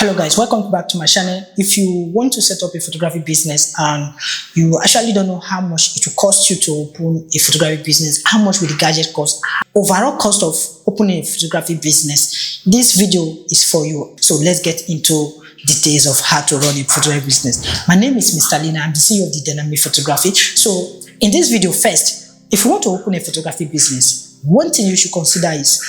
Hello guys, welcome back to my channel. If you want to set up a photography business and you actually don't know how much it will cost you to open a photography business, how much will the gadget cost, overall cost of opening a photography business, this video is for you. So let's get into details of how to run a photography business. My name is Mr. Lina. I'm the CEO of the Dynamic Photography. So in this video, first, if you want to open a photography business, one thing you should consider is,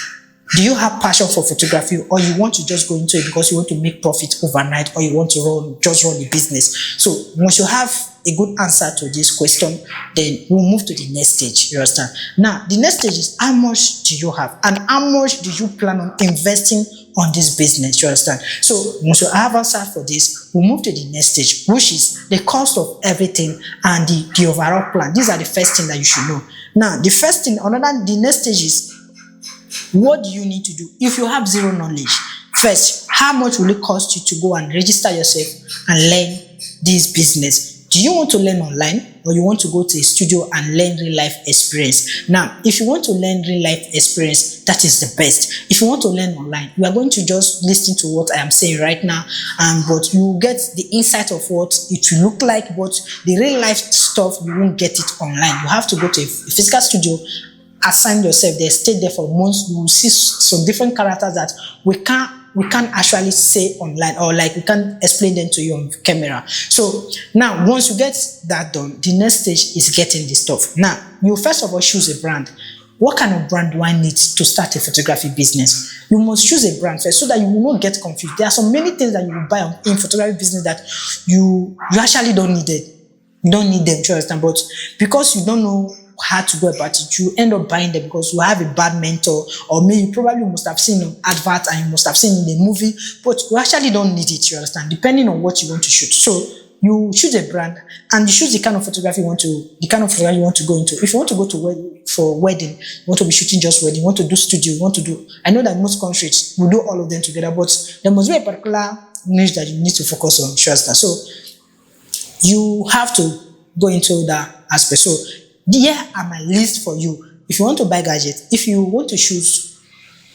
do you have passion for photography, or you want to just go into it because you want to make profit overnight, or you want to just run a business? So once you have a good answer to this question, then we'll move to the next stage. You understand? Now, the next stage is, how much do you have and how much do you plan on investing on this business? You understand? So once you have answer for this, we'll move to the next stage, which is the cost of everything and the overall plan. These are the first thing that you should know. Now, the next stage is, what do you need to do if you have zero knowledge? First, how much will it cost you to go and register yourself and learn this business? Do you want to learn online, or you want to go to a studio and learn real life experience? Now, if you want to learn real life experience, that is the best. If you want to learn online, you are going to just listen to what I am saying right now, but you get the insight of what it will look like, but the real life stuff, you won't get it online. You have to go to a physical studio, assign yourself there, stay there for months. You will see some different characters that we can't actually say online, or like we can't explain them to you on camera. So now, once you get that done, the next stage is getting this stuff. Now, you first of all choose a brand. What kind of brand do I need to start a photography business? You must choose a brand first so that you will not get confused. There are so many things that you will buy in photography business that you actually don't need it. You don't need them, to understand, but because you don't know how to go about it, you end up buying them because you have a bad mentor, or maybe you probably must have seen an advert and you must have seen in a movie, but you actually don't need it, you understand, depending on what you want to shoot. So you choose a brand and you choose the kind of photography you want to go into. If you want to go to for wedding, you want to be shooting just wedding, you want to do studio, you want to do, I know that most countries will do all of them together, but there must be a particular niche that you need to focus on, you understand. So you have to go into that aspect. So here are my list for you. If you want to buy gadgets, if you want to choose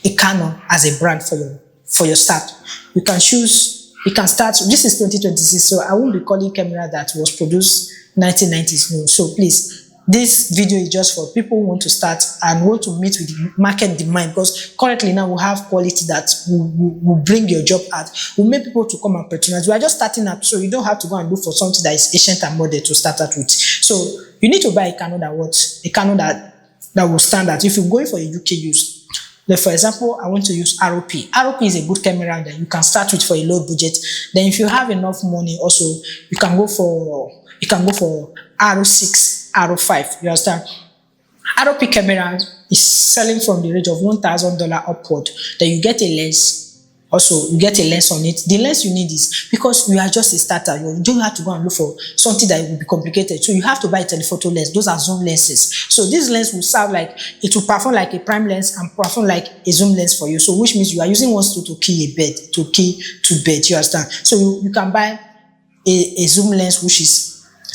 a Canon as a brand for your start, you can start. This is 2026, so I won't be calling camera that was produced 1990s. No, so please, this video is just for people who want to start and want to meet with the market demand, because currently now we have quality that will bring your job out, will make people to come and patronize. We are just starting up, so you don't have to go and look for something that is ancient and modern to start out with. So you need to buy a Canon that will stand out. If you're going for a UK use, like for example, I want to use ROP. ROP is a good camera that you can start with for a low budget. Then if you have enough money, also you can go for R6, R5. You understand? ROP camera is selling from the range of $1,000 upward. Then you get a lens. Also, you get a lens on it. The lens you need is, because you are just a starter, you don't have to go and look for something that will be complicated. So you have to buy a telephoto lens. Those are zoom lenses. So this lens will serve like, it will perform like a prime lens and perform like a zoom lens for you. So which means you are using one still to key a bed, to key to bed, you understand? So you can buy a zoom lens which is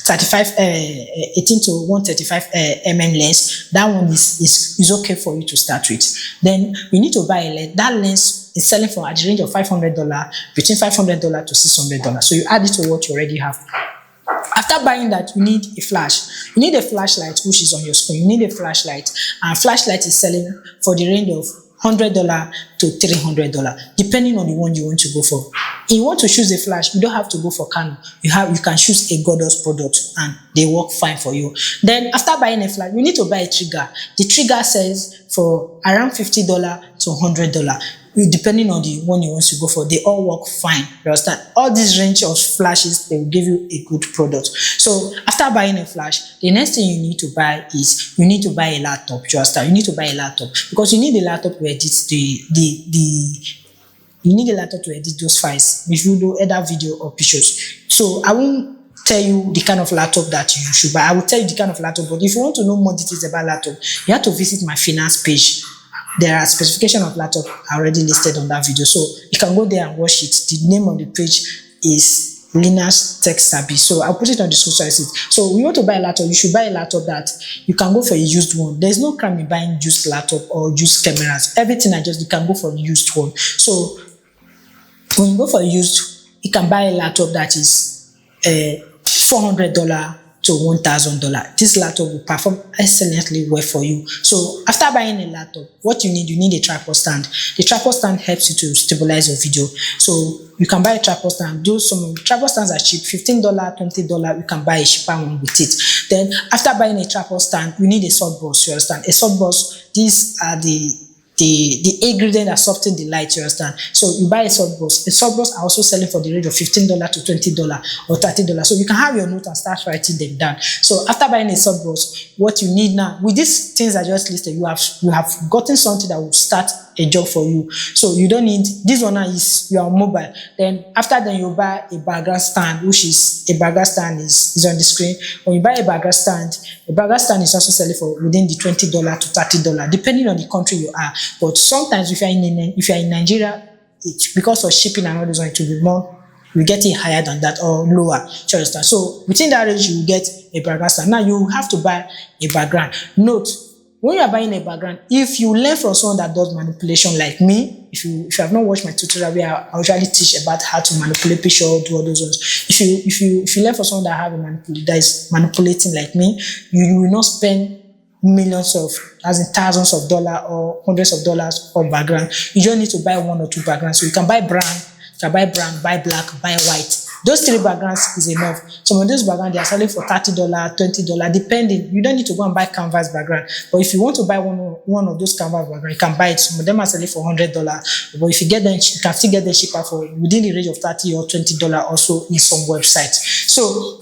18 to 135 mm lens. That one is okay for you to start with. Then you need to buy a lens. That lens is selling for at the range of $500, between $500 to $600. So you add it to what you already have. After buying that, you need a flash. You need a flashlight which is on your screen. You need a flashlight, and flashlight is selling for the range of $100 to $300, depending on the one you want to go for. If you want to choose a flash, you don't have to go for Canon. You can choose a Godox product and they work fine for you. Then after buying a flash, you need to buy a trigger. The trigger sells for around $50 to $100. Depending on the one you want to go for, they all work fine. You understand? All these range of flashes, they will give you a good product. So after buying a flash, the next thing you need to buy is, you need to buy a laptop. You understand? You need to buy a laptop because you need a laptop to edit you need a laptop to edit those files if you do either video or pictures. So I won't tell you the kind of laptop that you should buy. I will tell you the kind of laptop, but if you want to know more details about laptop, you have to visit my finance page. There are specifications of laptop already listed on that video, so you can go there and watch it. The name of the page is Lina's Tech Savvy. So I'll put it on the description. So you want to buy a laptop, you should buy a laptop that you can go for a used one. There's no crime in buying used laptop or used cameras. Everything you can go for a used one. So When you go for used, you can buy a laptop that is $400 to $1,000. This laptop will perform excellently well for you. So after buying a laptop, what you need a tripod stand. The tripod stand helps you to stabilize your video. So you can buy a tripod stand. Some tripod stands are cheap, $15, $20. You can buy a cheaper one with it. Then after buying a tripod stand, you need a softbox. You understand? A softbox, these are the ingredient that soften the light, you understand? So you buy a softbox. A softbox are also selling for the range of $15 to $20 or $30. So you can have your note and start writing them down. So after buying a softbox, what you need now, with these things I just listed, you have gotten something that will start a job for you. So you don't need, this one now is you are mobile. Then after then you buy a background stand, which is a background stand is on the screen. When you buy a background stand is also selling for within the $20 to $30, depending on the country you are. But sometimes if you're in Nigeria, it's because of shipping and all those, it will be more, you get it higher than that or lower. So within that range, you will get a background stand. Now you have to buy a background. Note, when you are buying a background, if you learn from someone that does manipulation like me, if you have not watched my tutorial where I usually teach about how to manipulate picture, do all those ones. If you learn from someone that is manipulating like me, you will not spend millions of, as in thousands of dollars or hundreds of dollars on background. You just need to buy one or two backgrounds. So you can buy brown, buy black, buy white. Those three backgrounds is enough. Some of those backgrounds, they are selling for $30, $20, depending. You don't need to go and buy canvas background. But if you want to buy one of those canvas background, you can buy it. Some of them are selling for $100. But if you get them, you can still get them cheaper for within the range of $30 or $20 also in some websites. So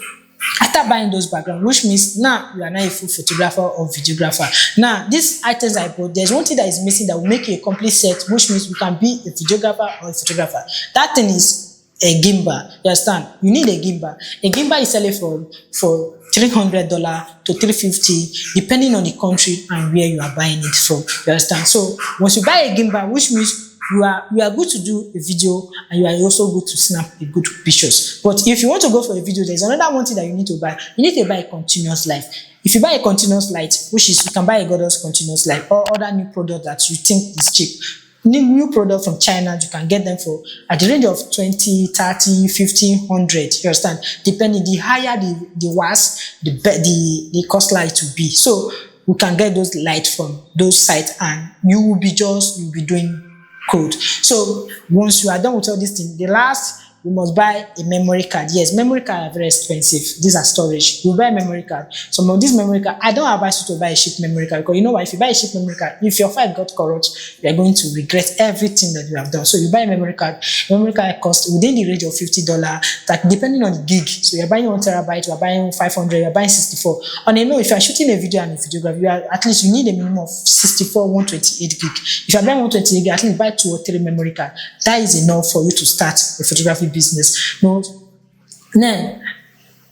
after buying those backgrounds, which means now you are now a full photographer or videographer. Now, these items I bought, there's one thing that is missing that will make you a complete set, which means you can be a videographer or a photographer. That thing is a gimbal. You understand? You need a gimbal. A gimbal is selling for $300 to $350, depending on the country and where you are buying it from. You understand? So once you buy a gimbal, which means you are good to do a video and you are also good to snap a good pictures. But if you want to go for a video, there's another one thing that you need to buy. You need to buy a continuous light. If you buy a continuous light, which is you can buy a Goddard's continuous light or other new product that you think is cheap. New product from China, you can get them for at the range of 20, 30, 50, 100. You understand? Depending, the higher the watts, the cost light will be. So you can get those lights from those sites, and you'll be doing good. So once you are done with all these things, the last, you must buy a memory card. Yes, memory cards are very expensive. These are storage. You buy a memory card. Some of these memory cards, I don't advise you to buy a cheap memory card, because you know what? If you buy a cheap memory card, if your file got corrupt, you are going to regret everything that you have done. So you buy a memory card. Memory card costs within the range of $50, that depending on the gig. So you're buying 1 terabyte, you're buying 500, you're buying 64. And you know, if you're shooting a video and a photograph, at least you need a minimum of 64, 128 gig. If you're buying 128 gig, at least buy 2 or 3 memory cards. That is enough for you to start a photography business. No, now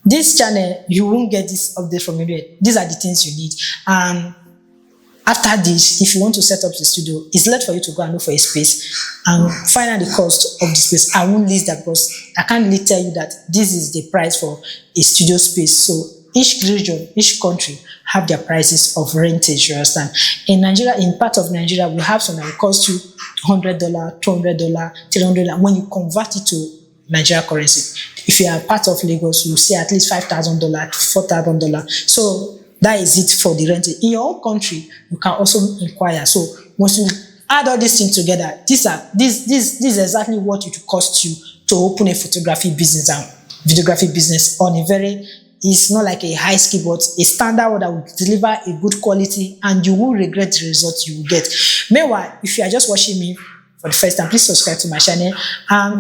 this channel, you won't get this update from me. These are the things you need. And after this, if you want to set up the studio, it's left for you to go and look for a space and find out the cost of the space. I won't list that because I can't really tell you that this is the price for a studio space. So each region, each country have their prices of rentage, you understand? In Nigeria, in part of Nigeria, we have some that will cost you $100, $200, $300 when you convert it to Nigeria currency. If you are part of Lagos, you see at least $5,000 to $4,000. So that is it for the rent. In your own country, you can also inquire. So once you add all these things together, this is exactly what it will cost you to open a photography business and videography business on a very, it's not like a high skill, but a standard one that will deliver a good quality, and you will regret the results you will get. Meanwhile, if you are just watching me for the first time, please subscribe to my channel.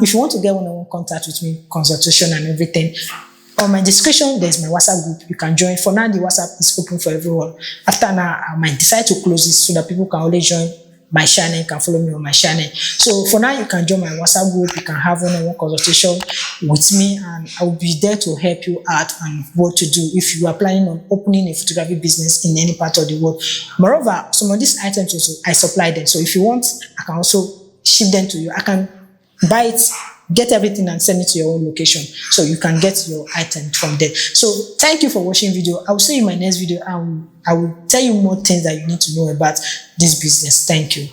If you want to get one-on-one contact with me, consultation and everything, on my description, there's my WhatsApp group. You can join. For now, the WhatsApp is open for everyone. After now, I might decide to close it so that people can only join my channel, you can follow me on my channel. So for now, you can join my WhatsApp group. You can have one-on-one consultation with me, and I will be there to help you out and what to do if you are planning on opening a photography business in any part of the world. Moreover, some of these items also, I supply them. So if you want, I can also ship them to you. I can buy it, get everything and send it to your own location, so you can get your item from there. So thank you for watching video. I will see you in my next video, and I will tell you more things that you need to know about this business. Thank you.